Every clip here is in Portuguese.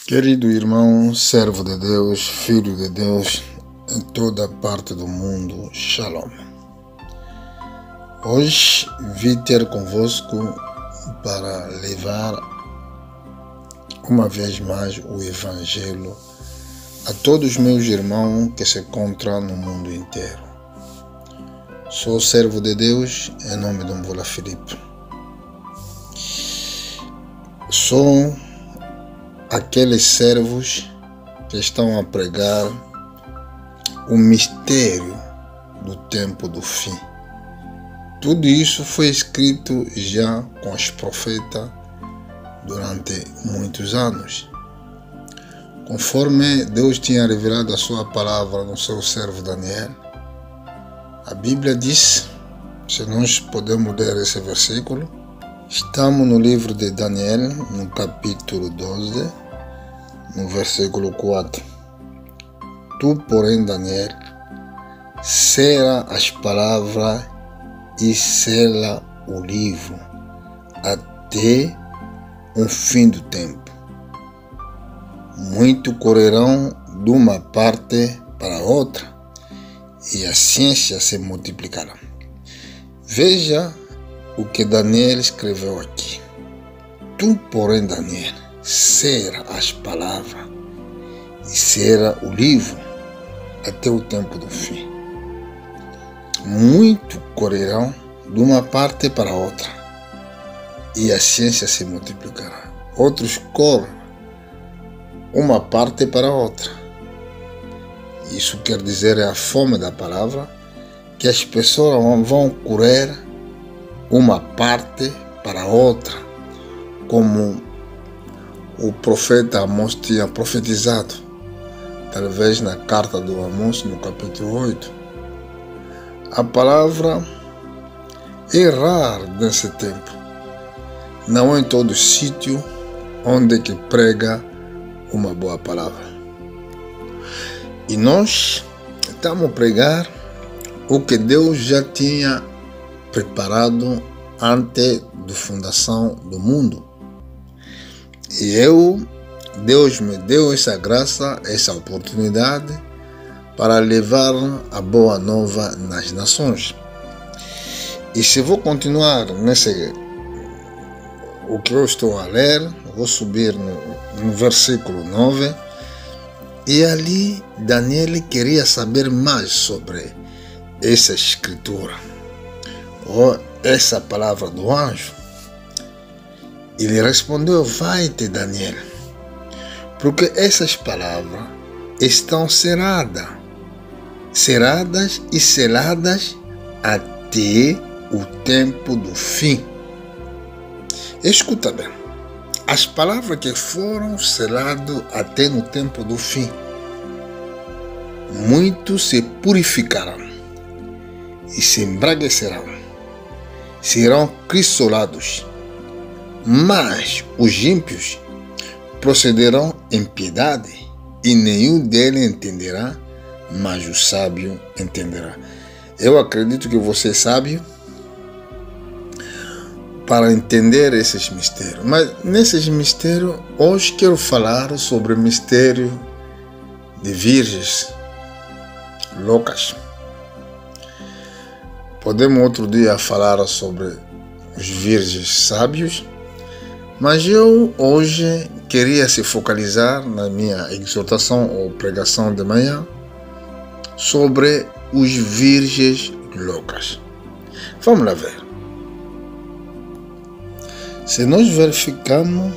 Querido irmão, servo de Deus, filho de Deus, em toda parte do mundo, Shalom. Hoje vim ter convosco para levar uma vez mais o Evangelho a todos os meus irmãos que se encontram no mundo inteiro. Sou servo de Deus, em nome de Mvola Filipe. Sou aqueles servos que estão a pregar o mistério do tempo do fim. Tudo isso foi escrito já com os profetas durante muitos anos. Conforme Deus tinha revelado a sua palavra no seu servo Daniel, a Bíblia diz, se nós podemos ler esse versículo, estamos no livro de Daniel, no capítulo 12, no versículo 4. Tu, porém, Daniel, sela as palavras e sela o livro até o fim do tempo. Muito correrão de uma parte para outra e a ciência se multiplicará. Veja o que Daniel escreveu aqui. Tu, porém, Daniel, sela as palavras e sela o livro até o tempo do fim. Muito correrão de uma parte para outra e a ciência se multiplicará. Outros correm uma parte para outra. Isso quer dizer, é a fome da palavra, que as pessoas vão correr uma parte para outra, como o profeta Amós tinha profetizado, talvez na carta do Amós, no capítulo 8. A palavra é rara nesse tempo. Não é em todo sítio onde que prega uma boa palavra. E nós estamos a pregar o que Deus já tinha preparado antes da fundação do mundo. E Deus me deu essa graça, essa oportunidade para levar a boa nova nas nações. E se vou continuar o que eu estou a ler, vou subir no versículo 9, e ali Daniel queria saber mais sobre essa escritura, ou essa palavra do anjo. Ele respondeu: vai-te, Daniel, porque essas palavras estão seladas e seladas até o tempo do fim. Escuta bem, as palavras que foram seladas até no tempo do fim, muitos se purificarão e se embraguecerão, serão crisolados, mas os ímpios procederão em piedade e nenhum deles entenderá, mas o sábio entenderá. Eu acredito que você é sábio para entender esses mistérios. Mas nesses mistérios, hoje quero falar sobre o mistério de virgens loucas. Podemos outro dia falar sobre os virgens sábios, mas eu hoje queria se focalizar na minha exortação ou pregação de manhã sobre os virgens loucas. Vamos lá ver. Se nós verificamos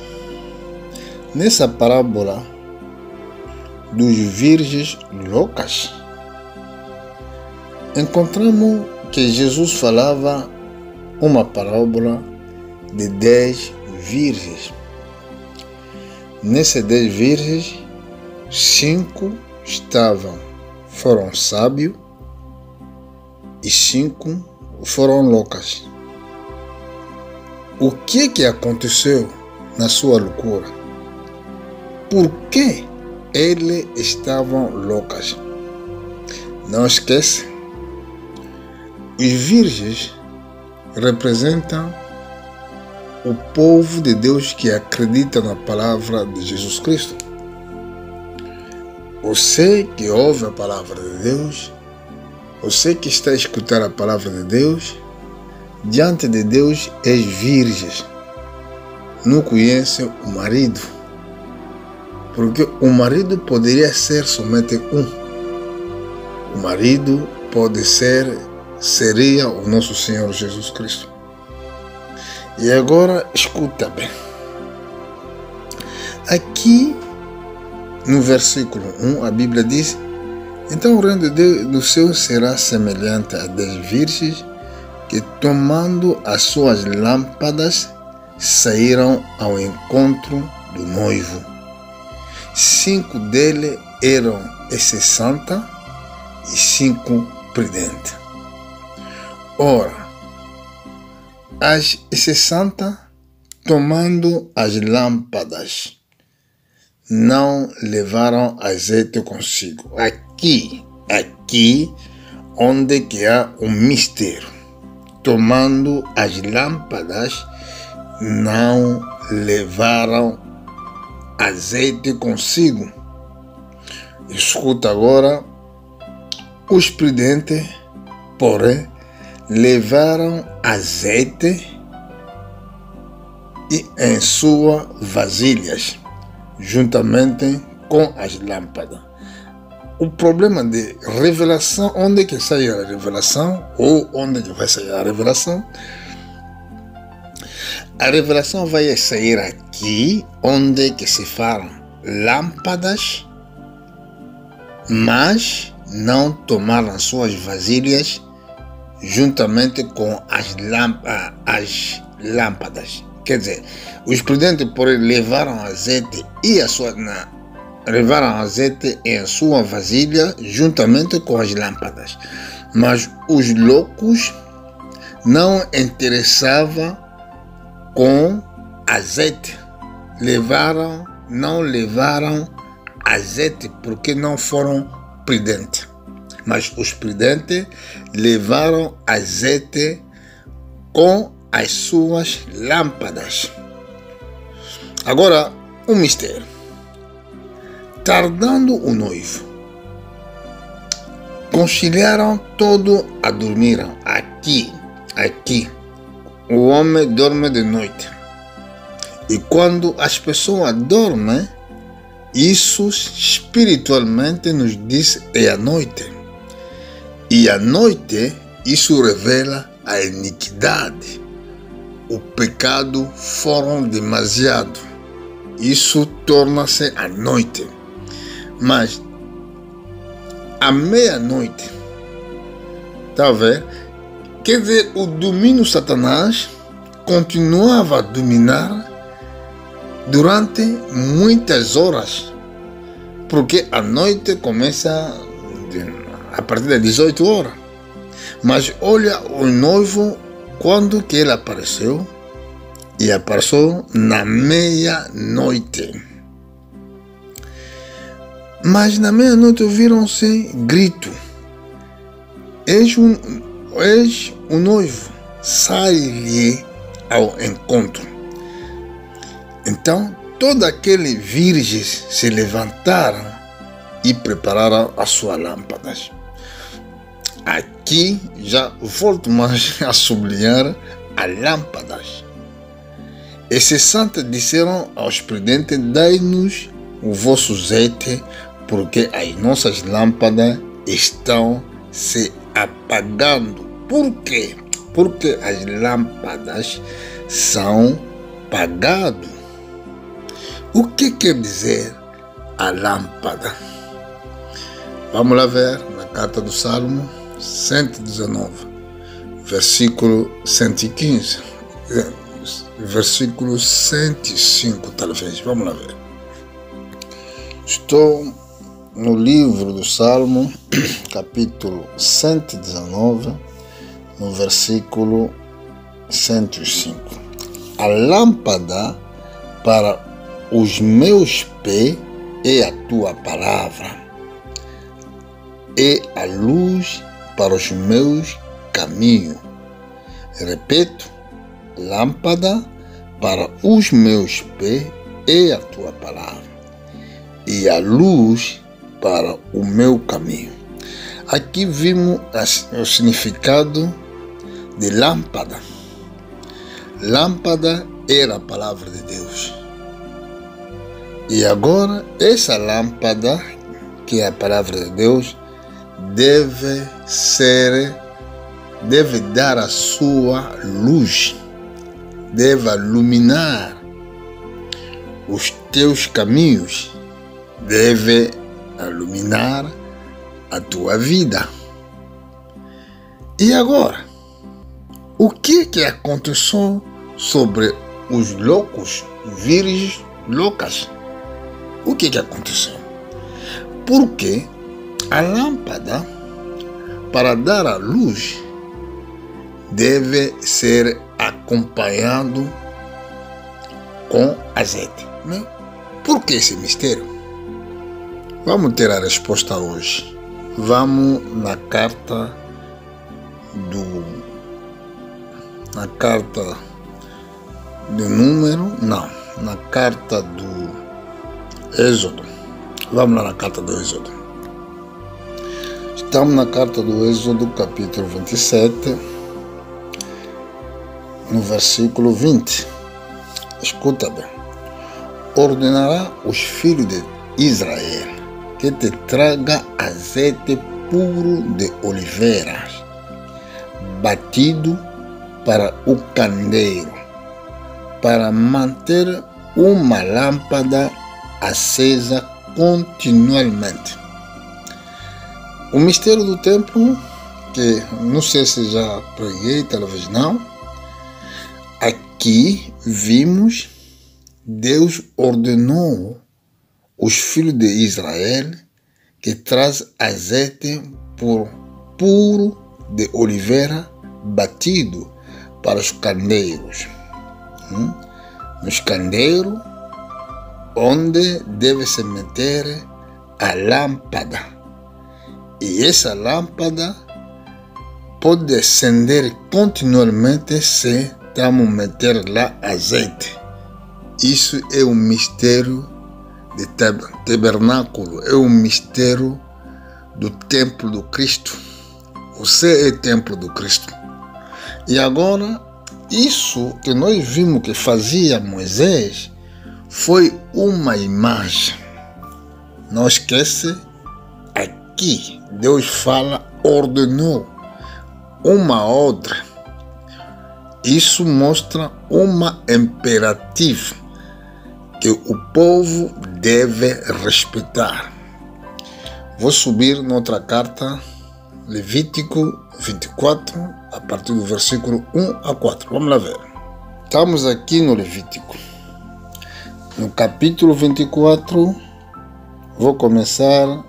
nessa parábola dos virgens loucas, encontramos que Jesus falava uma parábola de 10 virgens. Nessas 10 virgens, 5 foram sábios e 5 foram loucas. O que aconteceu na sua loucura? Por que eles estavam loucas? Não esqueça, os virgens representam o povo de Deus que acredita na palavra de Jesus Cristo. você que ouve a palavra de Deus, você que está a escutar a palavra de Deus, diante de Deus és virgem, não conhece o marido, porque o marido poderia ser somente um. O marido seria o nosso Senhor Jesus Cristo. E agora escuta bem. Aqui no versículo 1 a Bíblia diz: então o reino de Deus do céu será semelhante a 10 virgens que, tomando as suas lâmpadas, saíram ao encontro do noivo. 5 deles eram santas e 5 prudentes. Ora, as 60, tomando as lâmpadas, não levaram azeite consigo. Aqui onde que há um mistério. Tomando as lâmpadas, não levaram azeite consigo. Escuta agora, os prudentes, porém, levaram azeite e em suas vasilhas, juntamente com as lâmpadas. O problema de revelação, onde que sai a revelação, ou onde que vai sair a revelação? A revelação vai sair aqui, onde que se falam lâmpadas, mas não tomaram suas vasilhas juntamente com as lâmpadas. Quer dizer, os prudentes, porém, levaram azeite em sua vasilha juntamente com as lâmpadas. Mas os loucos não interessavam com azeite. Não levaram azeite porque não foram prudentes. Mas os prudentes levaram azeite com as suas lâmpadas. Agora, um mistério. Tardando o noivo, conciliaram todo a dormir. Aqui, o homem dorme de noite. E quando as pessoas dormem, isso espiritualmente nos diz é a noite. E a noite, isso revela a iniquidade. O pecado foram demasiado. Isso torna-se a noite. Mas à meia-noite, tá vendo? Quer dizer, o domínio Satanás continuava a dominar durante muitas horas, porque a noite começa a partir das 18 horas. Mas olha o noivo, quando que ele apareceu? E apareceu na meia-noite. Mas na meia-noite ouviram-se grito: eis o noivo, sai-lhe ao encontro. Então, todos aqueles virgens se levantaram e prepararam as suas lâmpadas. Aqui já volto mais a sublinhar as lâmpadas. Esses santos disseram aos prudentes: dai-nos o vosso azeite, porque as nossas lâmpadas estão se apagando. Por quê? Porque as lâmpadas são apagadas. O que quer dizer a lâmpada? Vamos lá ver na carta do Salmo 119, versículo 115, versículo 105 talvez. Vamos lá ver. Estou no livro do Salmo, capítulo 119, no versículo 105. A lâmpada para os meus pés é a tua palavra, é a luz para os meus caminhos. Repito, lâmpada para os meus pés é a tua palavra, e a luz para o meu caminho. Aqui vimos o significado de lâmpada. Lâmpada era a palavra de Deus. E agora, essa lâmpada, que é a palavra de Deus, deve dar a sua luz, deve iluminar os teus caminhos, deve iluminar a tua vida. E agora, o que aconteceu sobre os loucos, virgens loucas? O que aconteceu? Porque a lâmpada, para dar a luz, deve ser acompanhado com azeite. Por que esse mistério? Vamos ter a resposta hoje. Vamos na carta do número, não, na carta do Êxodo. Vamos lá na carta do Êxodo. Estamos na carta do Êxodo, capítulo 27, no versículo 20. Escuta bem. Ordenará os filhos de Israel que te traga azeite puro de oliveiras, batido para o candeeiro, para manter uma lâmpada acesa continuamente. O mistério do templo, que não sei se já preguei, talvez não. Aqui vimos Deus ordenou os filhos de Israel que traz azeite puro de oliveira batido para os candeeiros. Nos candeeiros, onde deve se meter a lâmpada. E essa lâmpada pode acender continuamente se estamos meter lá azeite. Isso é um mistério de tabernáculo, é um mistério do templo do Cristo. Você é templo do Cristo. E agora, isso que nós vimos que fazia Moisés foi uma imagem. Não esquece, aqui Deus fala, ordenou uma outra. Isso mostra uma imperativa que o povo deve respeitar. Vou subir noutra carta, Levítico 24, a partir do versículo 1 a 4. Vamos lá ver. Estamos aqui no Levítico. No capítulo 24, vou começar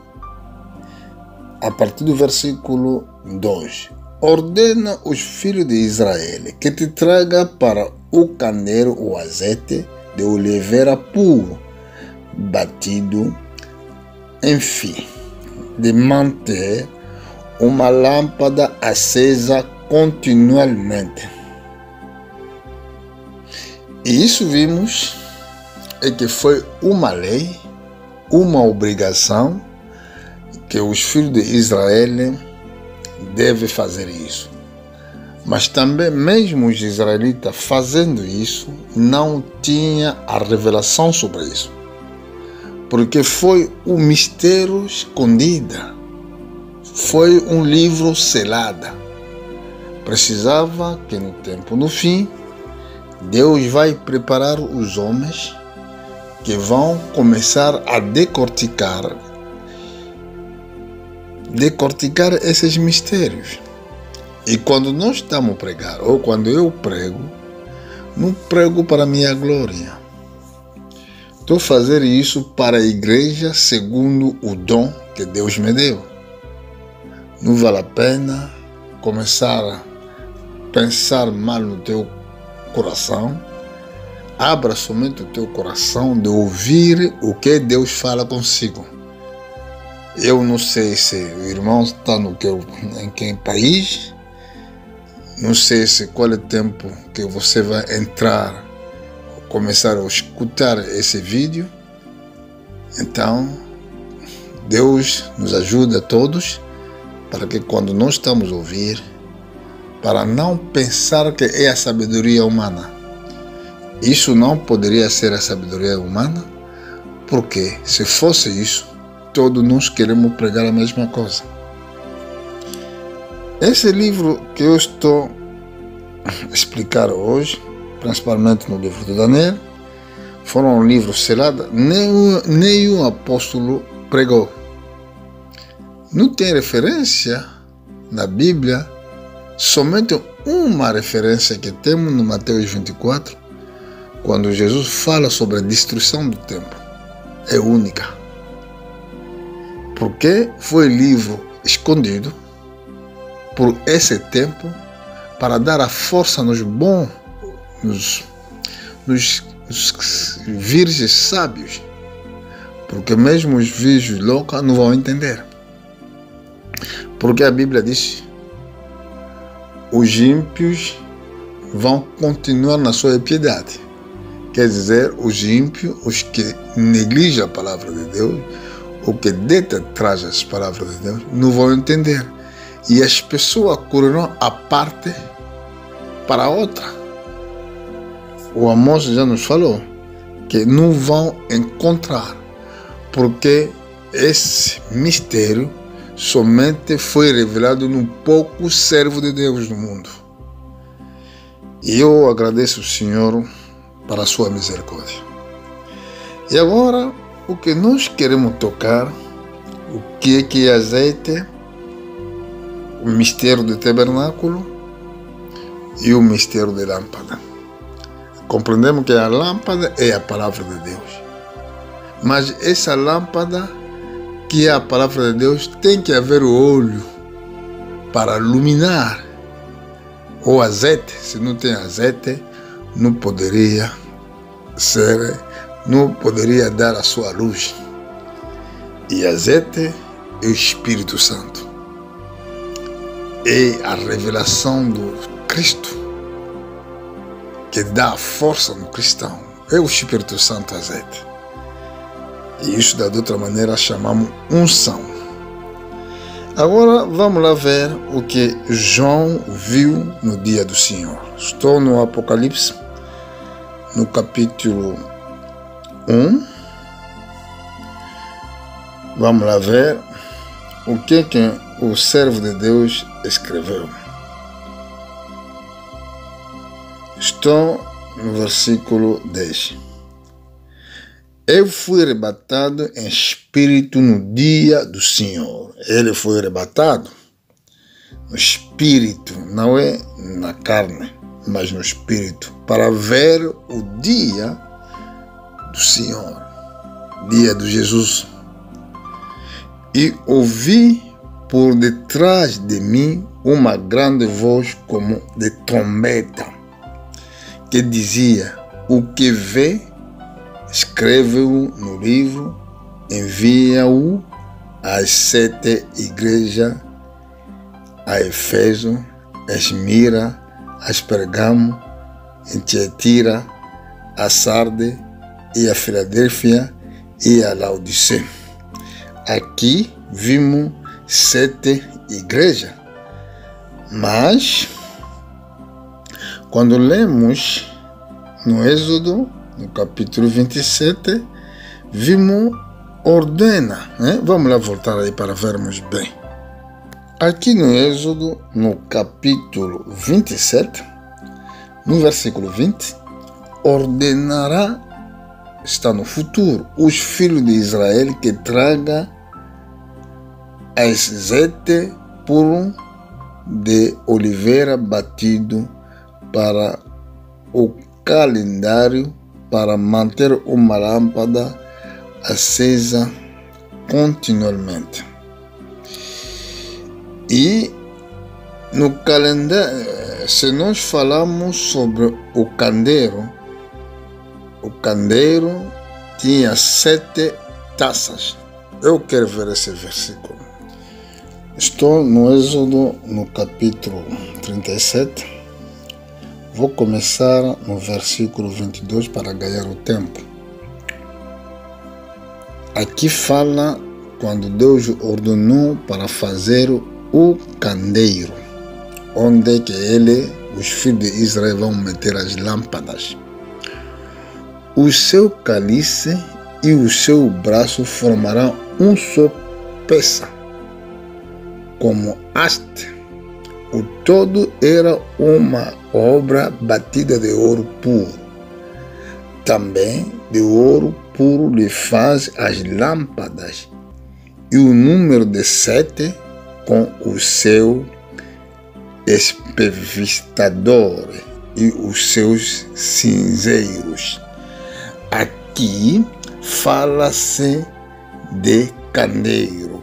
a partir do versículo 2. Ordena os filhos de Israel que te traga para o candeeiro o azeite de oliveira puro, batido, enfim, de manter uma lâmpada acesa continuamente. E isso vimos é que foi uma lei, uma obrigação que os filhos de Israel devem fazer isso. Mas também, mesmo os israelitas fazendo isso, não tinha a revelação sobre isso. Porque foi um mistério escondido. Foi um livro selado. Precisava que no tempo do fim, Deus vai preparar os homens que vão começar a decorticar esses mistérios. E quando nós estamos a pregar, ou quando eu prego, não prego para minha glória. Estou fazendo isso para a igreja segundo o dom que Deus me deu. Não vale a pena começar a pensar mal no teu coração. Abra somente o teu coração de ouvir o que Deus fala consigo. Eu não sei se o irmão está em que país. Não sei se qual é o tempo que você vai entrar, começar a escutar esse vídeo. Então, Deus nos ajude a todos para que quando nós estamos a ouvir, para não pensar que é a sabedoria humana. Isso não poderia ser a sabedoria humana, porque se fosse isso, todos nós queremos pregar a mesma coisa. Esse livro que eu estou a explicar hoje, principalmente no livro de Daniel, foram livros selados, nenhum apóstolo pregou. Não tem referência na Bíblia, somente uma referência que temos no Mateus 24, quando Jesus fala sobre a destruição do templo. É única. Porque foi livro escondido por esse tempo para dar a força nos bons, nos virgens sábios, porque mesmo os virgens loucos não vão entender. Porque a Bíblia diz: os ímpios vão continuar na sua impiedade. Quer dizer, os ímpios, os que negligem a palavra de Deus, ou que deitam atrás das palavras de Deus, não vão entender. E as pessoas correrão a parte para outra. O Amós já nos falou que não vão encontrar, porque esse mistério somente foi revelado num pouco servo de Deus no mundo. E eu agradeço o Senhor para a sua misericórdia. E agora, o que nós queremos tocar, o que é azeite, o mistério do tabernáculo e o mistério da lâmpada. Compreendemos que a lâmpada é a palavra de Deus. Mas essa lâmpada, que é a palavra de Deus, tem que haver o óleo para iluminar. O azeite, se não tem azeite, não poderia dar a sua luz. E azeite é o Espírito Santo. É a revelação do Cristo que dá força no cristão. É o Espírito Santo azeite. E isso, de outra maneira, chamamos unção. Agora vamos lá ver o que João viu no dia do Senhor. Estou no Apocalipse, no capítulo 1. Vamos lá ver o que o servo de Deus escreveu. Estou no versículo 10. Eu fui arrebatado em espírito no dia do Senhor. Ele foi arrebatado no espírito, não é na carne, mas no espírito, para ver o dia do Senhor, dia de Jesus. E ouvi por detrás de mim uma grande voz como de trombeta, que dizia: o que vê, escreve-o no livro, envia-o às 7 igrejas, a Efeso, a Esmira, a Pergamo, a Tiatira, a Sarde e a Filadélfia e a Laodiceia. Aqui vimos 7 igrejas, mas quando lemos no Êxodo, no capítulo 27, vimos ordena. Vamos lá voltar aí para vermos bem. Aqui no Êxodo, no capítulo 27, no versículo 20, ordenará, está no futuro, os filhos de Israel que traga azeite puro de oliveira batido para o calendário, para manter uma lâmpada acesa continuamente. E no calendário, se nós falamos sobre o candeeiro tinha 7 taças. Eu quero ver esse versículo. Estou no Êxodo, no capítulo 37. Vou começar no versículo 22 para ganhar o tempo. Aqui fala quando Deus ordenou para fazer o candeeiro, onde que os filhos de Israel vão meter as lâmpadas. O seu cálice e o seu braço formarão um só peça, como haste. O todo era uma obra batida de ouro puro. Também de ouro puro lhe faz as lâmpadas e o número de 7 com o seu espevistador e os seus cinzeiros. Aqui fala-se de candeeiro.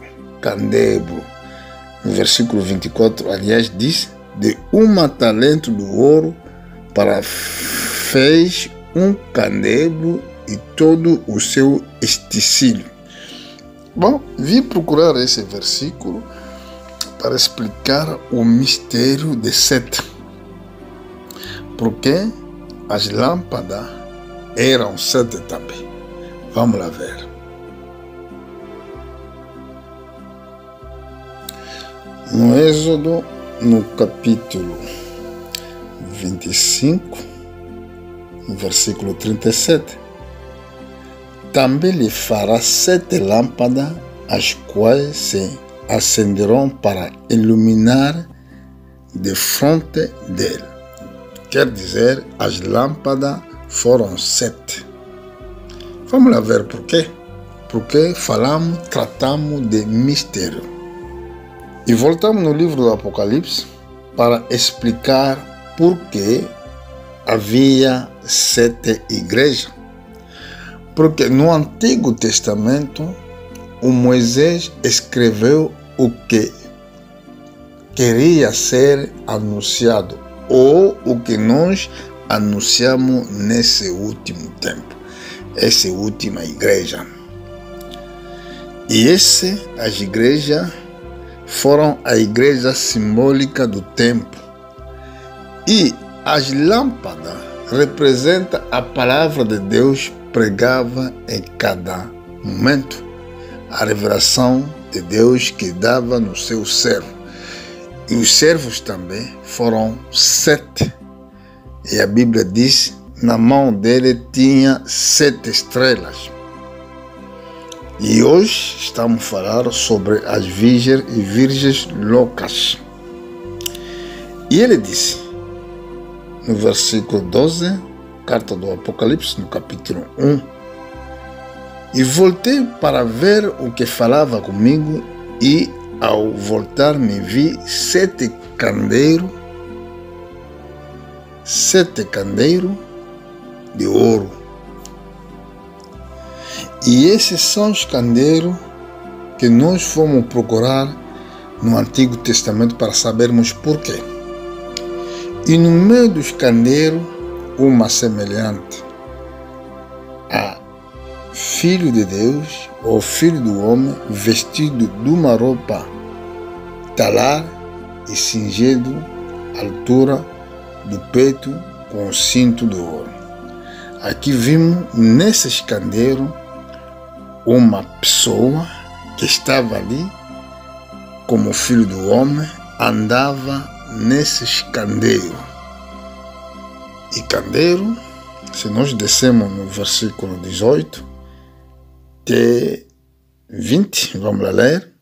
No versículo 24, aliás, diz: de 1 talento do ouro para fez um candelabro e todo o seu estecílio. Bom, vim procurar esse versículo para explicar o mistério de Sete. Porque as lâmpadas eram 7 também. Vamos lá ver. No Êxodo, no capítulo 25, no versículo 37, também lhe fará 7 lâmpadas, as quais se acenderão para iluminar de frente dele. Quer dizer, as lâmpadas foram 7. Vamos lá ver por quê. Porque tratamos de mistério. E voltamos no livro do Apocalipse para explicar por que havia 7 igrejas. Porque no Antigo Testamento, o Moisés escreveu o que queria ser anunciado, ou o que nós anunciamos nesse último tempo, essa última igreja. E as igrejas foram a igreja simbólica do tempo. E as lâmpadas representam a palavra de Deus pregava em cada momento, a revelação de Deus que dava no seu servo. E os servos também foram 7. E a Bíblia diz, na mão dele tinha 7 estrelas. E hoje estamos a falar sobre as virgens loucas. E ele disse, no versículo 12, carta do Apocalipse, no capítulo 1, e voltei para ver o que falava comigo, e ao voltar me vi 7 candeiros de ouro. E esses são os candeiros que nós fomos procurar no Antigo Testamento para sabermos por quê. E no meio dos candeiros, uma semelhante a Filho de Deus, ou Filho do Homem, vestido de uma roupa talar e cingido à altura do peito com o cinto de ouro. Aqui vimos nesses candeiros uma pessoa que estava ali como Filho do Homem, andava nesses candeiros. E candeiro, se nós descemos no versículo 18 até 20, vamos lá ler.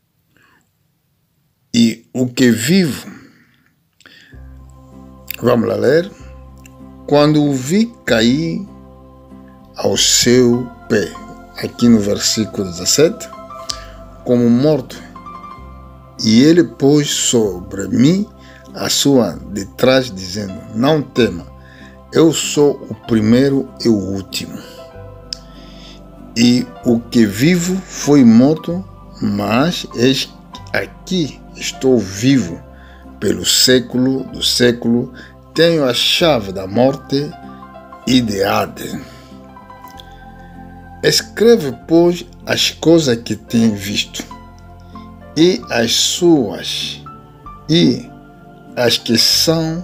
E o que vivo, vamos lá ler, quando o vi cair ao seu pé, aqui no versículo 17, como morto, e ele pôs sobre mim a sua de trás, dizendo, não tema, eu sou o primeiro e o último. E o que vivo foi morto, mas eis aqui estou vivo pelo século do século, tenho a chave da morte e de Hades. Escreve, pois, as coisas que tem visto, e as suas, e as que são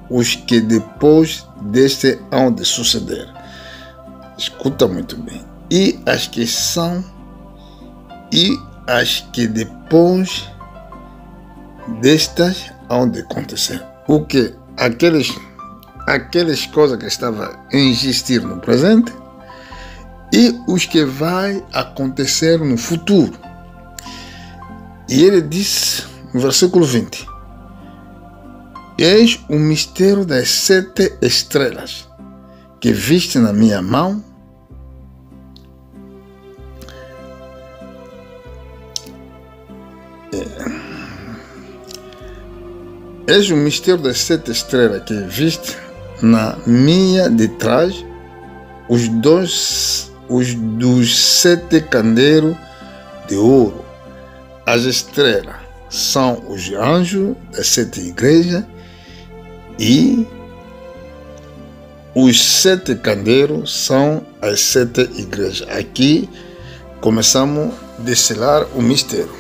os que depois deste hão de suceder. Escuta muito bem. E as que são, e as que depois destas hão de acontecer. O que? Aquelas coisas que estavam a existir no presente e os que vai acontecer no futuro. E ele disse no versículo 20: eis o mistério das 7 estrelas que viste na minha mão. Eis o mistério das 7 estrelas que viste na minha de trás, os dos 7 candeeiros de ouro. As estrelas são os anjos das 7 igrejas e os 7 candeeiros são as 7 igrejas. Aqui começamos a descelar o mistério.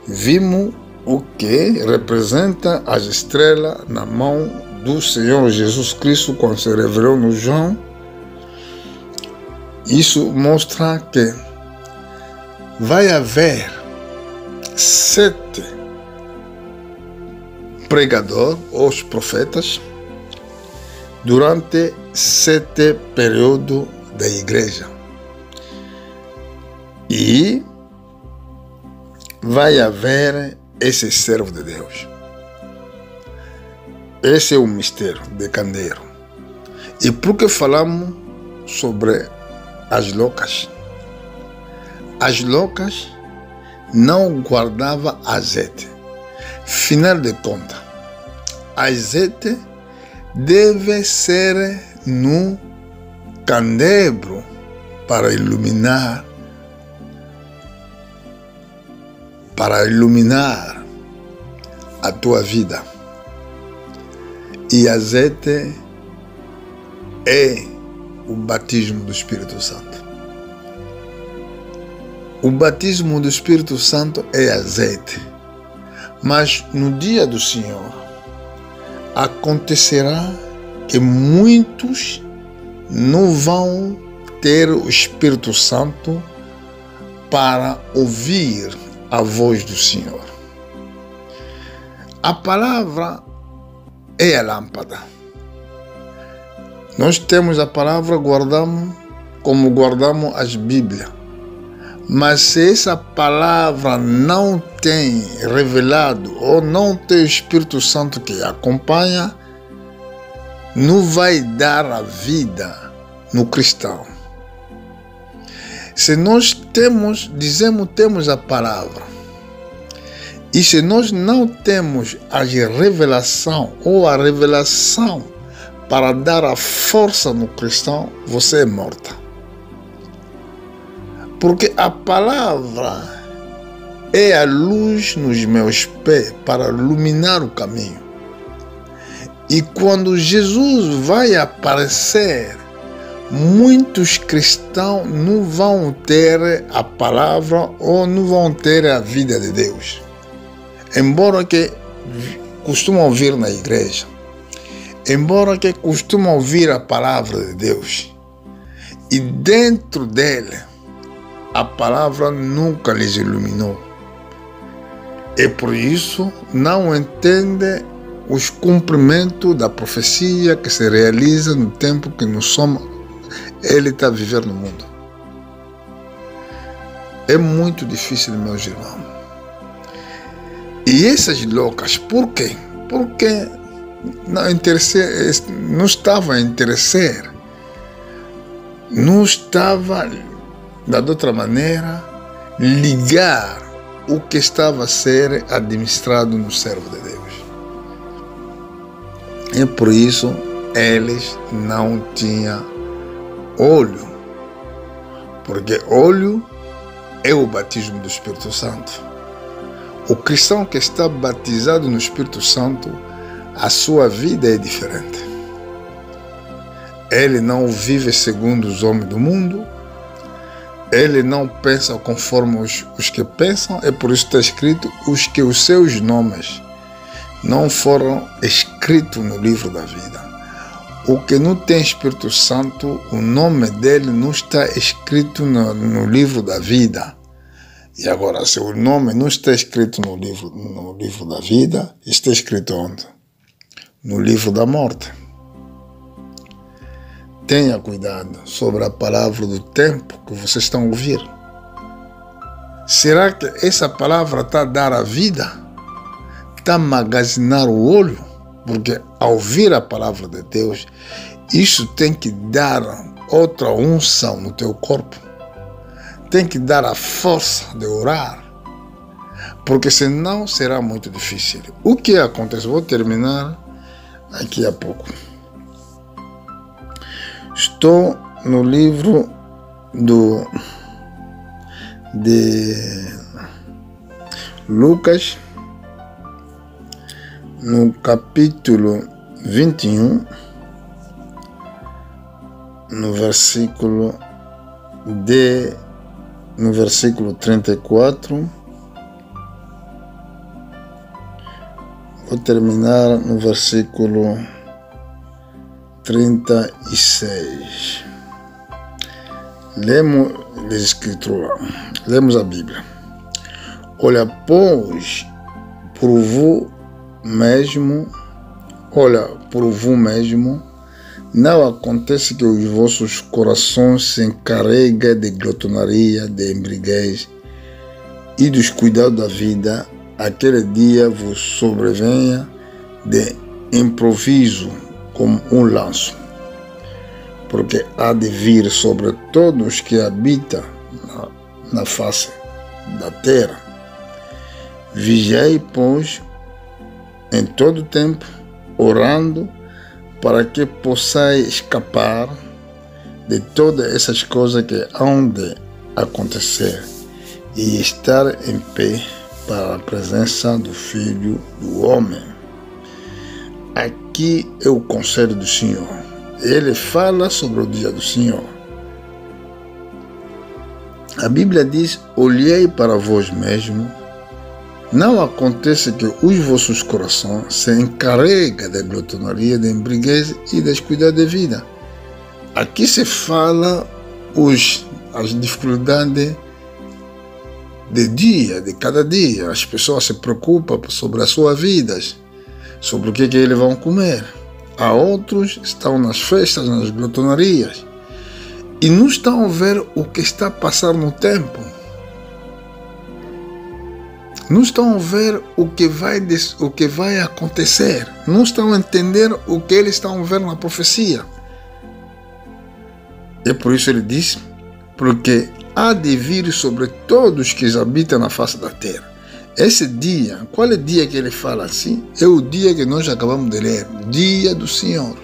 Vimos o que representa as estrelas na mão do Senhor Jesus Cristo quando se revelou no João. Isso mostra que vai haver 7 pregadores, os profetas, durante 7 períodos da igreja. E vai haver esse servo de Deus. Esse é o mistério de candeeiro. E por que falamos sobre as loucas? As loucas não guardavam azeite. Final de contas, azeite deve ser no candelabro para iluminar a tua vida. E azeite é o batismo do Espírito Santo. O batismo do Espírito Santo é azeite. Mas no dia do Senhor acontecerá que muitos não vão ter o Espírito Santo para ouvir a voz do Senhor. A palavra é a lâmpada. Nós temos a palavra, guardamos como guardamos as Bíblias. Mas se essa palavra não tem revelado ou não tem o Espírito Santo que acompanha, não vai dar a vida no cristão. Se nós temos a palavra, e se nós não temos a revelação ou a revelação para dar a força no cristão, você é morta. Porque a palavra é a luz nos meus pés para iluminar o caminho. E quando Jesus vai aparecer, muitos cristãos não vão ter a palavra ou não vão ter a vida de Deus. Embora que costumam ouvir na igreja, embora que costumam ouvir a palavra de Deus, e dentro dele, a palavra nunca lhes iluminou. E por isso não entende os cumprimentos da profecia que se realiza no tempo que nós somos. Ele está a viver no mundo. É muito difícil, meus irmãos. E essas loucas, por quê? Porque não estava a interessar. Não estava, de outra maneira, ligar o que estava a ser administrado no servo de Deus. E por isso eles não tinham óleo, porque óleo é o batismo do Espírito Santo. O cristão que está batizado no Espírito Santo, a sua vida é diferente. Ele não vive segundo os homens do mundo, ele não pensa conforme os que pensam, é por isso que está escrito os seus nomes não foram escritos no livro da vida. O que não tem Espírito Santo, o nome dele não está escrito no livro da vida. E agora, se o nome não está escrito no livro da vida, está escrito onde? No livro da morte. Tenha cuidado sobre a palavra do tempo que vocês estão a ouvir. Será que essa palavra está a dar a vida? Está a magasinar o olho? Porque ao ouvir a palavra de Deus, isso tem que dar outra unção no teu corpo. Tem que dar a força de orar. Porque senão será muito difícil. O que acontece? Vou terminar aqui a pouco. Estou no livro de Lucas, no capítulo 21, no versículo 34. Vou terminar no versículo 36. Lemos as Escrituras, lemos a Bíblia. Olha, pois, por vós mesmo, não acontece que os vossos corações se encarreguem de glotonaria, de embriaguez e dos cuidados da vida, aquele dia vos sobrevenha de improviso como um lanço, porque há de vir sobre todos os que habitam na face da terra. Vigiai, pois, em todo tempo, orando, para que possais escapar de todas essas coisas que hão de acontecer e estar em pé para a presença do Filho do Homem. Aqui é o conselho do Senhor. Ele fala sobre o dia do Senhor. A Bíblia diz: olhei para vós mesmos. Não acontece que os vossos corações se encarreguem de glotonaria, de embriaguez e descuidar de vida. Aqui se fala as dificuldades de cada dia. As pessoas se preocupam sobre as suas vidas, sobre o que eles vão comer. Há outros que estão nas festas, nas glotonarias, e não estão a ver o que está a passar no tempo. Não estão a ver o que vai acontecer. Não estão a entender o que eles estão a ver na profecia. E por isso ele diz: porque há de vir sobre todos que habitam na face da terra. Esse dia, qual é o dia que ele fala assim? É o dia que nós acabamos de ler, dia do Senhor.